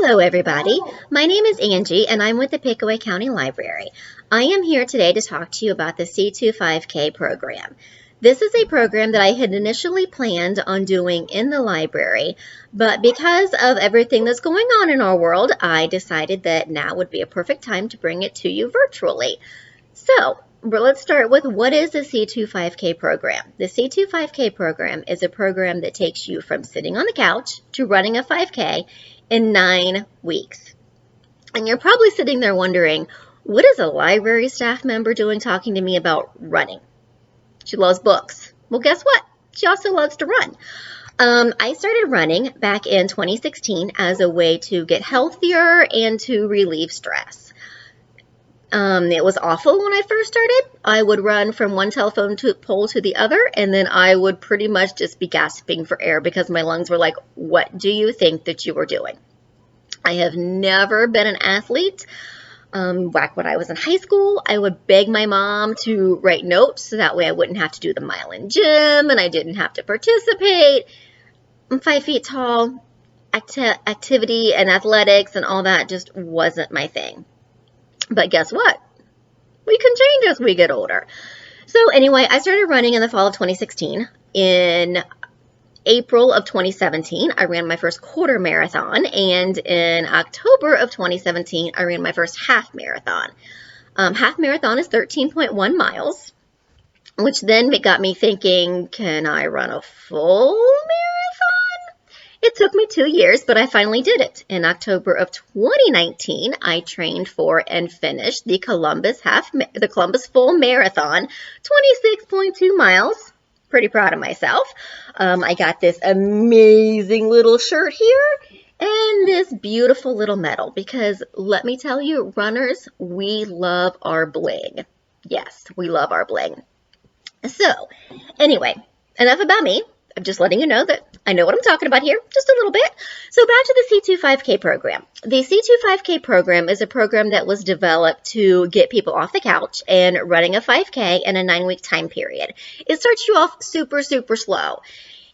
Hello everybody, my name is Angie and I'm with the Pickaway County Library. I am here today to talk to you about the C25K program. This is a program that I had initially planned on doing in the library, but because of everything that's going on in our world, I decided that now would be a perfect time to bring it to you virtually. So, let's start with what is the C25K program. The C25K program is a program that takes you from sitting on the couch to running a 5K in 9 weeks. And you're probably sitting there wondering, what is a library staff member doing talking to me about running? She loves books. Well, guess what? She also loves to run. I started running back in 2016 as a way to get healthier and to relieve stress. It was awful when I first started. I would run from one telephone pole to the other, and then I would pretty much just be gasping for air because my lungs were like, what do you think that you are doing? I have never been an athlete. Back when I was in high school, I would beg my mom to write notes so that way I wouldn't have to do the mile in gym and I didn't have to participate. I'm 5 feet tall. Activity and athletics and all that just wasn't my thing. But guess what? We can change as we get older. So anyway, I started running in the fall of 2016. In April of 2017, I ran my first quarter marathon. And in October of 2017, I ran my first half marathon. Half marathon is 13.1 miles, which then got me thinking, can I run a full marathon? It took me 2 years, but I finally did it. In October of 2019, I trained for and finished the Columbus Full Marathon, 26.2 miles. Pretty proud of myself. I got this amazing little shirt here and this beautiful little medal because let me tell you, runners, we love our bling. Yes, we love our bling. So, anyway, enough about me. I'm just letting you know that I know what I'm talking about here, just a little bit. So back to the C25K program. The C25K program is a program that was developed to get people off the couch and running a 5K in a 9-week time period. It starts you off super, super slow.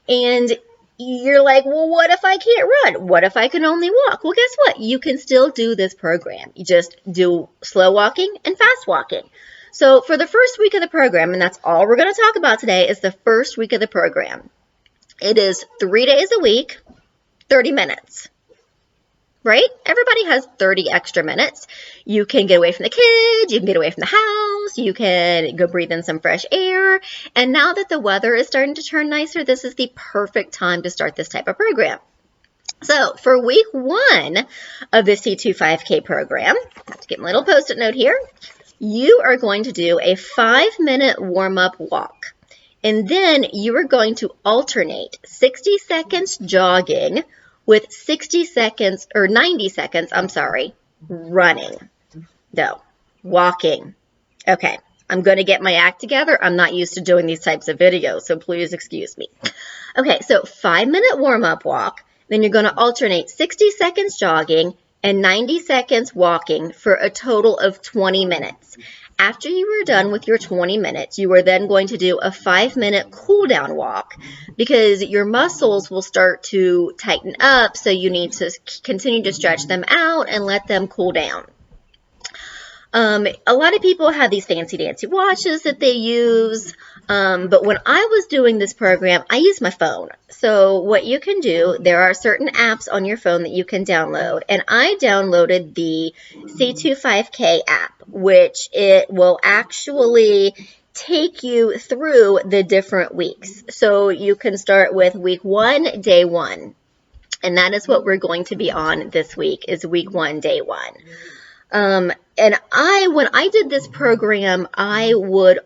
And you're like, well, what if I can't run? What if I can only walk? Well, guess what? You can still do this program. You just do slow walking and fast walking. So for the first week of the program, and that's all we're going to talk about today, is the first week of the program. It is 3 days a week, 30 minutes, right? Everybody has 30 extra minutes. You can get away from the kids, you can get away from the house, you can go breathe in some fresh air. And now that the weather is starting to turn nicer, this is the perfect time to start this type of program. So for week 1 of the C25K program, I have to get my little post-it note here, you are going to do a 5-minute warm-up walk. And then you are going to alternate 60 seconds jogging with 90 seconds, running. No, walking. Okay, I'm going to get my act together. I'm not used to doing these types of videos, so please excuse me. Okay, so 5-minute warm-up walk. Then you're going to alternate 60 seconds jogging and 90 seconds walking for a total of 20 minutes. After you are done with your 20 minutes, you are then going to do a 5-minute cool down walk because your muscles will start to tighten up, so you need to continue to stretch them out and let them cool down. A lot of people have these fancy dancy watches that they use, but when I was doing this program, I used my phone. So what you can do, there are certain apps on your phone that you can download, and I downloaded the C25K app, which it will actually take you through the different weeks. So you can start with week 1, day 1, and that is what we're going to be on this week, is week 1, day 1. And when I did this program, I would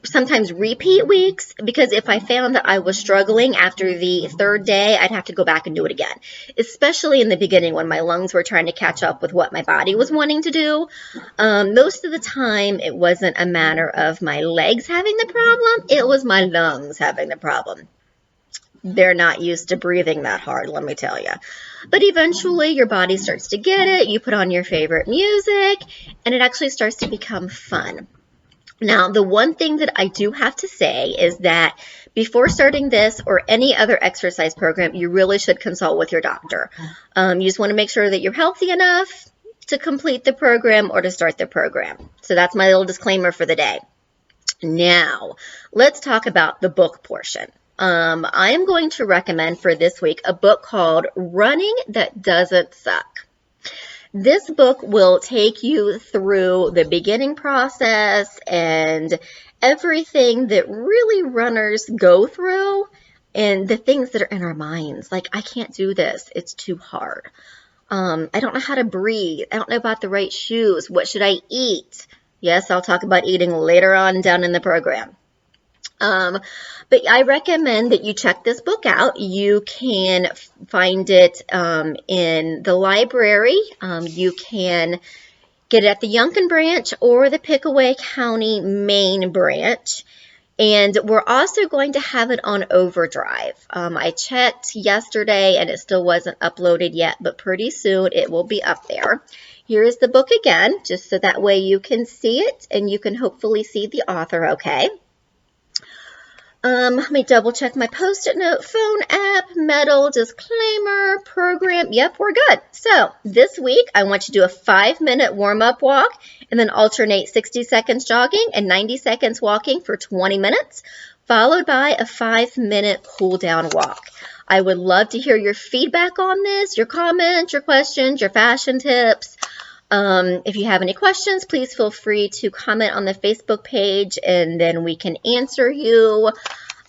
sometimes repeat weeks because if I found that I was struggling after the 3rd day, I'd have to go back and do it again, especially in the beginning when my lungs were trying to catch up with what my body was wanting to do. Most of the time, it wasn't a matter of my legs having the problem. It was my lungs having the problem. They're not used to breathing that hard, let me tell you. But eventually your body starts to get it. You put on your favorite music and it actually starts to become fun. Now, the one thing that I do have to say is that before starting this or any other exercise program, you really should consult with your doctor. You just want to make sure that you're healthy enough to complete the program or to start the program. So that's my little disclaimer for the day. Now, let's talk about the book portion. I am going to recommend for this week a book called Running That Doesn't Suck. This book will take you through the beginning process and everything that really runners go through and the things that are in our minds. Like, I can't do this. It's too hard. I don't know how to breathe. I don't know about the right shoes. What should I eat? Yes, I'll talk about eating later on down in the program. But I recommend that you check this book out. You can find it in the library. You can get it at the Yunkin branch or the Pickaway County main branch. And we're also going to have it on Overdrive. I checked yesterday and it still wasn't uploaded yet, but pretty soon it will be up there. Here is the book again, just so that way you can see it and you can hopefully see the author okay. Let me double check my Post-it note, phone app, medal, disclaimer, program. Yep, we're good. So this week, I want you to do a 5-minute warm-up walk and then alternate 60 seconds jogging and 90 seconds walking for 20 minutes, followed by a 5-minute cool-down walk. I would love to hear your feedback on this, your comments, your questions, your fashion tips. If you have any questions, please feel free to comment on the Facebook page and then we can answer you.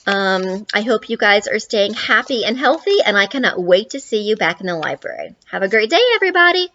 I hope you guys are staying happy and healthy, and I cannot wait to see you back in the library. Have a great day, everybody.